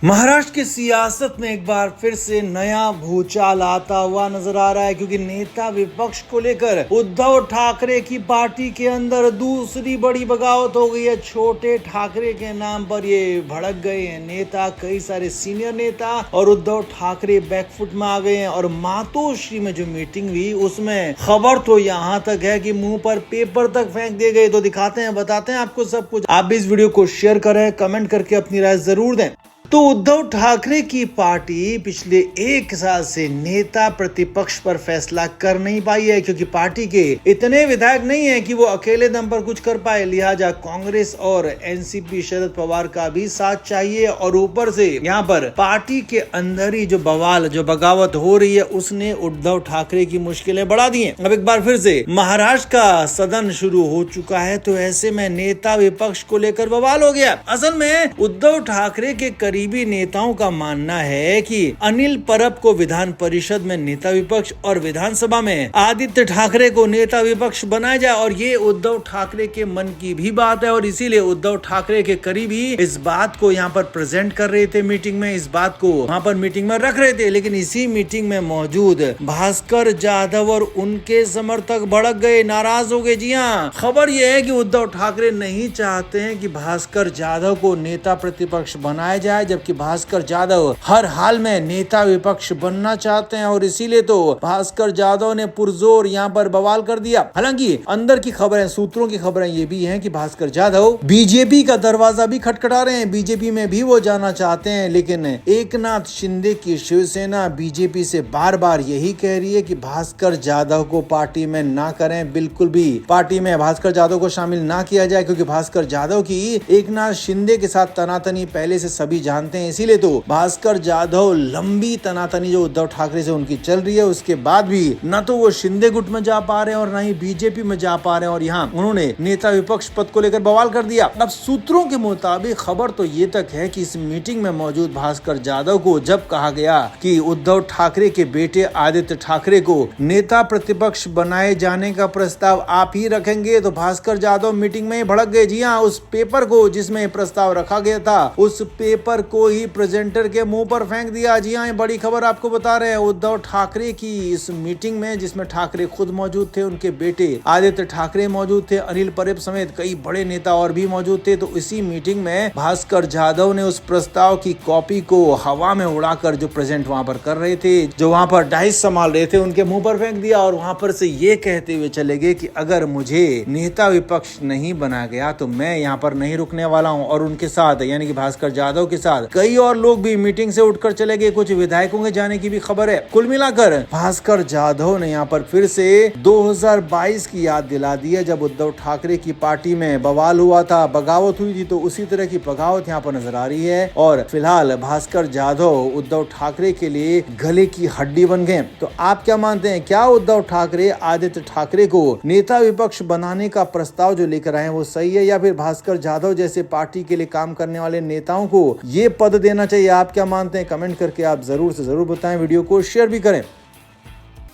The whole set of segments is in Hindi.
महाराष्ट्र की सियासत में एक बार फिर से नया भूचाल आता हुआ नजर आ रहा है, क्योंकि नेता विपक्ष को लेकर उद्धव ठाकरे की पार्टी के अंदर दूसरी बड़ी बगावत हो गई है। छोटे ठाकरे के नाम पर ये भड़क गए हैं नेता, कई सारे सीनियर नेता, और उद्धव ठाकरे बैकफुट में आ गए हैं। और मातोश्री में जो मीटिंग हुई उसमें खबर तो यहाँ तक है कि मुंह पर पेपर तक फेंक दिए गए। तो दिखाते हैं, बताते हैं आपको सब कुछ। आप भी इस वीडियो को शेयर करें, कमेंट करके अपनी राय जरूर दें। तो उद्धव ठाकरे की पार्टी पिछले एक साल से नेता प्रतिपक्ष पर फैसला कर नहीं पाई है, क्योंकि पार्टी के इतने विधायक नहीं है कि वो अकेले दम पर कुछ कर पाए। लिहाजा कांग्रेस और एनसीपी शरद पवार का भी साथ चाहिए, और ऊपर से यहाँ पर पार्टी के अंदर ही जो बवाल, जो बगावत हो रही है, उसने उद्धव ठाकरे की मुश्किलें बढ़ा दी हैं। अब एक बार फिर से महाराष्ट्र का सदन शुरू हो चुका है, तो ऐसे में नेता विपक्ष को लेकर बवाल हो गया। असल में उद्धव ठाकरे के करीबी नेताओं का मानना है कि अनिल परब को विधान परिषद में नेता विपक्ष और विधानसभा में आदित्य ठाकरे को नेता विपक्ष बनाया जाए। और ये उद्धव ठाकरे के मन की भी बात है, और इसीलिए उद्धव ठाकरे के करीबी इस बात को यहाँ पर प्रेजेंट कर रहे थे मीटिंग में, इस बात को वहाँ पर मीटिंग में रख रहे थे। लेकिन इसी मीटिंग में मौजूद भास्कर जाधव और उनके समर्थक भड़क गए, नाराज हो गए। जी हाँ, खबर यह है कि उद्धव ठाकरे नहीं चाहते हैं कि भास्कर जाधव को नेता प्रतिपक्ष बनाया जाए, जबकि भास्कर जाधव हर हाल में नेता विपक्ष बनना चाहते हैं। और इसीलिए तो भास्कर जाधव ने पुरजोर यहाँ पर बवाल कर दिया। हालांकि अंदर की खबरें, सूत्रों की खबरें ये भी हैं कि भास्कर जाधव बीजेपी का दरवाजा भी खटखटा रहे हैं, बीजेपी में भी वो जाना चाहते हैं। लेकिन एकनाथ शिंदे की शिवसेना बीजेपी से बार बार यही कह रही है कि भास्कर जाधव को पार्टी में ना करें, बिल्कुल भी पार्टी में भास्कर जाधव को शामिल ना किया जाए, क्योंकि भास्कर जाधव की एकनाथ शिंदे के साथ तनातनी पहले से सभी जानते हैं। इसीलिए तो भास्कर जाधव लंबी तनातनी जो उद्धव ठाकरे से उनकी चल रही है, उसके बाद भी न तो वो शिंदे गुट में जा पा रहे हैं और न ही बीजेपी में जा पा रहे हैं, और यहाँ उन्होंने नेता विपक्ष पद को लेकर बवाल कर दिया। अब सूत्रों के मुताबिक खबर तो ये तक है कि इस मीटिंग में मौजूद भास्कर जाधव को जब कहा गया कि उद्धव ठाकरे के बेटे आदित्य ठाकरे को नेता प्रतिपक्ष बनाए जाने का प्रस्ताव आप ही रखेंगे, तो भास्कर जाधव मीटिंग में भड़क गए। जी हाँ, उस पेपर को जिसमें प्रस्ताव रखा गया था, उस पेपर को ही प्रेजेंटर के मुंह पर फेंक दिया। जी हाँ, बड़ी खबर आपको बता रहे हैं। उद्धव ठाकरे की इस मीटिंग में, जिसमें ठाकरे खुद मौजूद थे, उनके बेटे आदित्य ठाकरे मौजूद थे, अनिल परब समेत कई बड़े नेता और भी मौजूद थे। तो इसी मीटिंग में भास्कर जाधव ने उस प्रस्ताव की कॉपी को हवा में उड़ाकर जो प्रेजेंट वहां पर कर रहे थे, जो वहां पर डाइस संभाल रहे थे, उनके मुंह पर फेंक दिया। और वहां पर से ये कहते हुए चले गए कि अगर मुझे नेता विपक्ष नहीं बना गया तो मैं यहाँ पर नहीं रुकने वाला हूँ। और उनके साथ, यानी कि भास्कर जाधव के साथ कई और लोग भी मीटिंग से उठकर चले गए, कुछ विधायकों के जाने की भी खबर है। कुल मिलाकर भास्कर जाधव ने यहाँ पर फिर से 2022 की याद दिला दी है, जब उद्धव ठाकरे की पार्टी में बवाल हुआ था, बगावत हुई थी। तो उसी तरह की बगावत यहाँ पर नजर आ रही है। और फिलहाल भास्कर जाधव उद्धव ठाकरे के लिए गले की हड्डी बन गए। तो आप क्या मानते हैं, क्या उद्धव ठाकरे आदित्य ठाकरे को नेता विपक्ष बनाने का प्रस्ताव जो लेकर आए वो सही है, या फिर भास्कर जाधव जैसे पार्टी के लिए काम करने वाले नेताओं को ये पद देना चाहिए? आप क्या मानते हैं, कमेंट करके आप जरूर से जरूर बताएं, वीडियो को शेयर भी करें।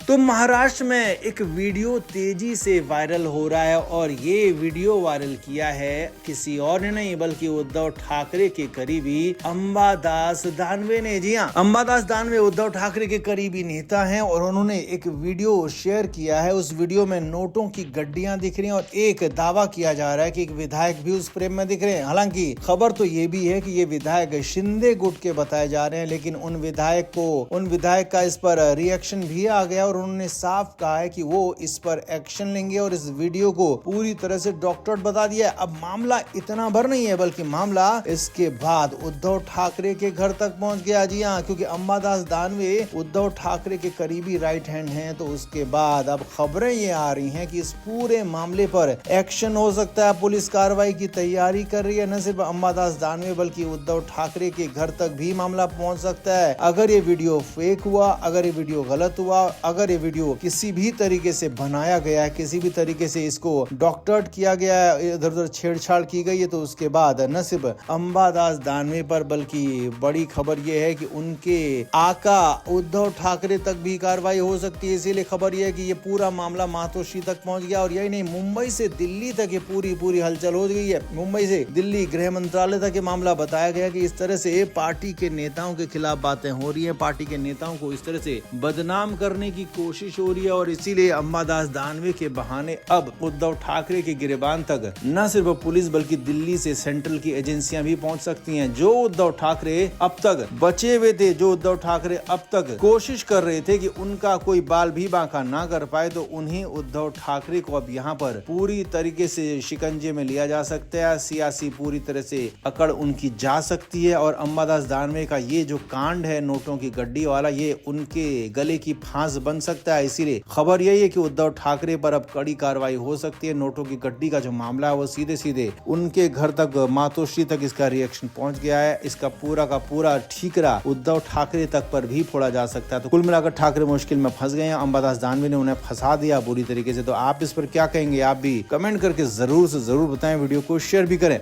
तो महाराष्ट्र में एक वीडियो तेजी से वायरल हो रहा है, और ये वीडियो वायरल किया है किसी और ने नहीं बल्कि उद्धव ठाकरे के करीबी अंबादास दानवे ने। जी हाँ, अंबादास दानवे उद्धव ठाकरे के करीबी नेता हैं, और उन्होंने एक वीडियो शेयर किया है। उस वीडियो में नोटों की गड्डियां दिख रही हैं, और एक दावा किया जा रहा है कि एक विधायक भी उस प्रेम में दिख रहे हैं। हालांकि खबर तो ये भी है कि ये विधायक शिंदे गुट के बताए जा रहे हैं, लेकिन उन विधायक का इस पर रिएक्शन भी आ गया, और उन्होंने साफ कहा है कि वो इस पर एक्शन लेंगे, और इस वीडियो को पूरी तरह से डॉक्टरेट बता दिया है। अब मामला इतना भर नहीं है, बल्कि मामला इसके बाद उद्धव ठाकरे के घर तक पहुंच गया। जी हाँ, क्योंकि अंबादास दानवे उद्धव ठाकरे के करीबी राइट हैंड हैं। तो उसके बाद अब खबरें ये आ रही हैं कि इस पूरे मामले पर एक्शन हो सकता है, पुलिस कार्रवाई की तैयारी कर रही है। न सिर्फ अंबादास दानवे बल्कि उद्धव ठाकरे के घर तक भी मामला पहुंच सकता है। अगर ये वीडियो फेक हुआ, अगर ये वीडियो गलत हुआ, अगर अगर ये वीडियो किसी भी तरीके से बनाया गया है, किसी भी तरीके से इसको डॉक्टर्ड किया गया है, इधर उधर छेड़छाड़ की गई है, तो उसके बाद न सिर्फ अंबादास दानवे पर बल्कि बड़ी खबर यह है कि उनके आका उद्धव ठाकरे तक भी कार्रवाई हो सकती है। इसीलिए खबर यह है कि ये पूरा मामला मातोश्री तक पहुंच गया। और यही नहीं, मुंबई से दिल्ली तक ये पूरी हलचल हो गई है। मुंबई से दिल्ली गृह मंत्रालय तक ये मामला बताया गया कि इस तरह से पार्टी के नेताओं के खिलाफ बातें हो रही है, पार्टी के नेताओं को इस तरह से बदनाम करने की कोशिश हो रही है। और इसीलिए अंबादास दानवे के बहाने अब उद्धव ठाकरे के गिरेबान तक न सिर्फ पुलिस बल्कि दिल्ली से सेंट्रल की एजेंसियां भी पहुंच सकती हैं। जो उद्धव ठाकरे अब तक बचे हुए थे, जो उद्धव ठाकरे अब तक कोशिश कर रहे थे कि उनका कोई बाल भी बांका ना कर पाए, तो उन्हीं उद्धव ठाकरे को अब यहाँ पर पूरी तरीके से शिकंजे में लिया जा सकता है। सियासी पूरी तरह से अकड़ उनकी जा सकती है। और अंबादास दानवे का ये जो कांड है नोटों की गड्डी वाला, ये उनके गले की फांस बन सकता है। इसीलिए खबर यही है कि उद्धव ठाकरे पर अब कड़ी कार्रवाई हो सकती है। नोटों की गड्डी का जो मामला है वो सीधे उनके घर तक, मातोश्री तक इसका रिएक्शन पहुंच गया है। इसका पूरा का पूरा ठीकरा उद्धव ठाकरे तक पर भी फोड़ा जा सकता है। तो कुल मिलाकर ठाकरे मुश्किल में फंस गए हैं। अंबादास दानवे ने उन्हें फंसा दिया बुरी तरीके से। तो आप इस पर क्या कहेंगे? आप भी कमेंट करके जरूर से जरूर बताएं, वीडियो को शेयर भी करें।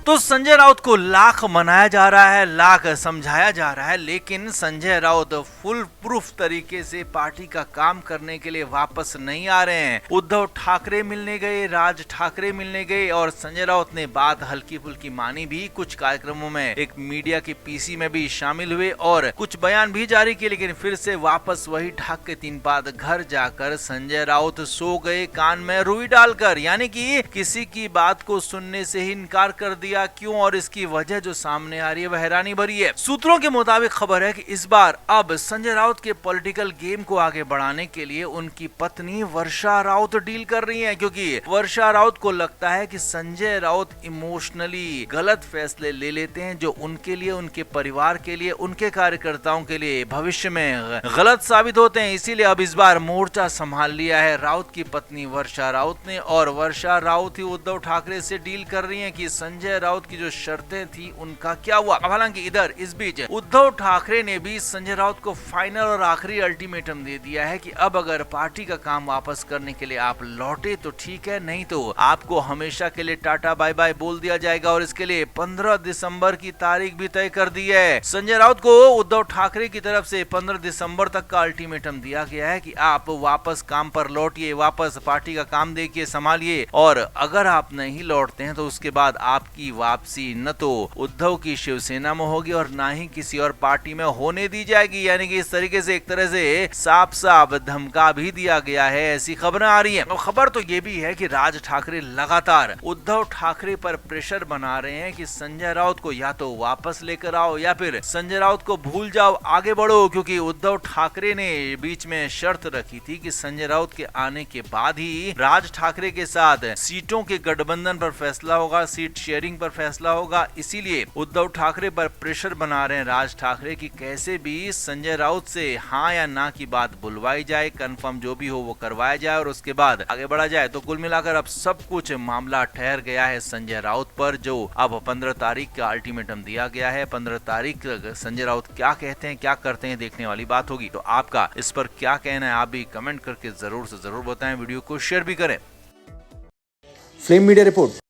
तो संजय राउत को लाख मनाया जा रहा है, लाख समझाया जा रहा है, लेकिन संजय राउत फुल प्रूफ तरीके से पार्टी का काम करने के लिए वापस नहीं आ रहे हैं। उद्धव ठाकरे मिलने गए, राज ठाकरे मिलने गए और संजय राउत ने बात हल्की फुल्की मानी भी। कुछ कार्यक्रमों में एक मीडिया के पीसी में भी शामिल हुए और कुछ बयान भी जारी किए, लेकिन फिर से वापस वही ढाक के 3 बात घर जाकर संजय राउत सो गए कान में रुई डालकर, यानी कि किसी की बात को सुनने से ही इनकार कर दिया। क्यों? और इसकी वजह जो सामने आ रही है वह हैरानी भरी है। सूत्रों के मुताबिक खबर है कि इस बार अब संजय राउत के पॉलिटिकल गेम को आगे बढ़ाने के लिए उनकी पत्नी वर्षा राउत डील कर रही हैं, क्योंकि वर्षा राउत को लगता है कि संजय राउत इमोशनली गलत फैसले ले लेते हैं जो उनके लिए, उनके परिवार के लिए, उनके कार्यकर्ताओं के लिए भविष्य में गलत साबित होते हैं। इसीलिए अब इस बार मोर्चा संभाल लिया है राउत की पत्नी वर्षा राउत ने। और वर्षा राउत ही उद्धव ठाकरे से डील कर रही है कि संजय राउत की जो शर्तें थी उनका क्या हुआ। अब हालांकि इधर इस बीच उद्धव ठाकरे ने भी संजय राउत को फाइनल और आखिरी अल्टीमेटम दे दिया है कि अब अगर पार्टी का काम वापस करने के लिए आप लौटे तो ठीक है, नहीं तो आपको हमेशा के लिए टाटा बाय बाय बोल दिया जाएगा। और इसके लिए 15 दिसंबर की तारीख भी तय कर दी है। संजय राउत को उद्धव ठाकरे की तरफ से 15 दिसंबर तक का अल्टीमेटम दिया गया है कि आप वापस काम पर लौटिए, वापस पार्टी का काम देखिए, संभालिए। और अगर आप नहीं लौटते हैं तो उसके बाद आपकी वापसी न तो उद्धव की शिवसेना में होगी और ना ही किसी और पार्टी में होने दी जाएगी। यानी कि इस तरीके से एक तरह से साफ साफ धमका भी दिया गया है, ऐसी खबरें आ रही हैं। और खबर तो ये भी है कि राज ठाकरे लगातार उद्धव ठाकरे पर प्रेशर बना रहे हैं कि संजय राउत को या तो वापस लेकर आओ या फिर संजय राउत को भूल जाओ, आगे बढ़ो। क्योंकि उद्धव ठाकरे ने बीच में शर्त रखी थी कि संजय राउत के आने के बाद ही राज ठाकरे के साथ सीटों के गठबंधन पर फैसला होगा, सीट शेयरिंग पर फैसला होगा। इसीलिए उद्धव ठाकरे पर प्रेशर बना रहे हैं राज ठाकरे की कैसे भी संजय राउत से हाँ या ना की बात बुलवाई जाए, कंफर्म जो भी हो वो करवाया जाए और उसके बाद आगे बढ़ा जाए। तो कुल मिलाकर अब सब कुछ मामला ठहर गया है संजय राउत पर, जो अब 15 तारीख का अल्टीमेटम दिया गया है। 15 तारीख संजय राउत क्या कहते हैं, क्या करते हैं, देखने वाली बात होगी। तो आपका इस पर क्या कहना है, आप भी कमेंट करके जरूर से जरूर बताएं, वीडियो को शेयर भी करें। Flame media report.